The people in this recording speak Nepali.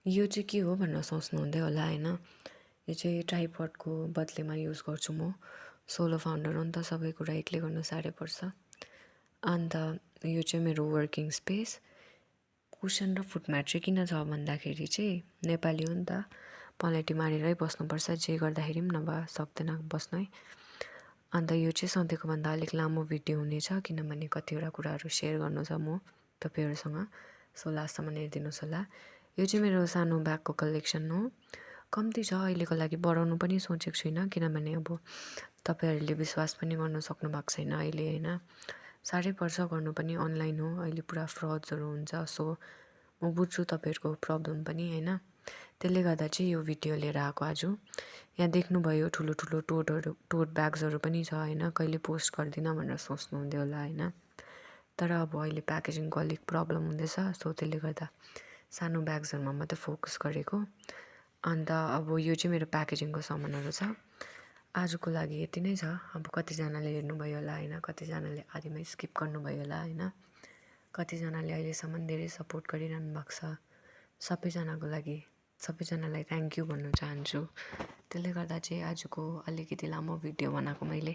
यो चाहिँ के हो भनेर सोच्नुहुँदै होला होइन। यो चाहिँ ट्राइपडको बदलीमा युज गर्छु म। सोलो फाउन्डर हो नि त, सबै कुरा एक्लै गर्नु साह्रै पर्छ। अन्त यो चाहिँ मेरो वर्किङ स्पेस। कुसन र फुट म्याट चाहिँ किन छ भन्दाखेरि चाहिँ नेपाली हो नि त, पलेटी मारेरै बस्नुपर्छ, जे गर्दाखेरि पनि नभए सक्दैन बस्नै। अन्त यो चाहिँ सधैँको भन्दा अलिक लामो भिडियो हुनेछ, किनभने कतिवटा कुराहरू सेयर गर्नु छ म तपाईँहरूसँग। सो लास्टसम्म हेरिदिनुहोस् होला। यो चाहिँ मेरो सानो ब्यागको कलेक्सन हो। कम्ती छ, अहिलेको लागि बढाउनु पनि सोचेको छुइनँ, किनभने अब तपाईँहरूले विश्वास पनि गर्नु सक्नु भएको छैन अहिले होइन। साह्रै पर्छ गर्नु पनि, अनलाइन हो अहिले, पुरा फ्रड्सहरू हुन्छ। सो म बुझ्छु तपाईँहरूको प्रब्लम पनि होइन। त्यसले गर्दा चाहिँ यो भिडियो लिएर आएको आज। यहाँ देख्नुभयो ठुलो ठुलो टोट ब्याग्सहरू पनि छ होइन। कहिले पोस्ट गर्दिनँ भनेर सोच्नुहुँदै होला होइन। तर अब अहिले प्याकेजिङको अलिक प्रब्लम हुँदैछ, सो त्यसले गर्दा सानो ब्याग्सहरूमा मात्रै फोकस गरेको। अन्त अब यो चाहिँ मेरो प्याकेजिङको सामानहरू छ। आजको लागि यति नै छ। अब कतिजनाले हेर्नुभयो होला होइन, कतिजनाले आधीमै स्किप गर्नुभयो होला होइन। कतिजनाले अहिलेसम्म धेरै सपोर्ट गरिरहनु भएको छ। सबैजनाको लागि, सबैजनालाई थ्याङ्क यू भन्नु चाहन्छु। त्यसले गर्दा चाहिँ आजको अलिकति लामो भिडियो बनाएको मैले।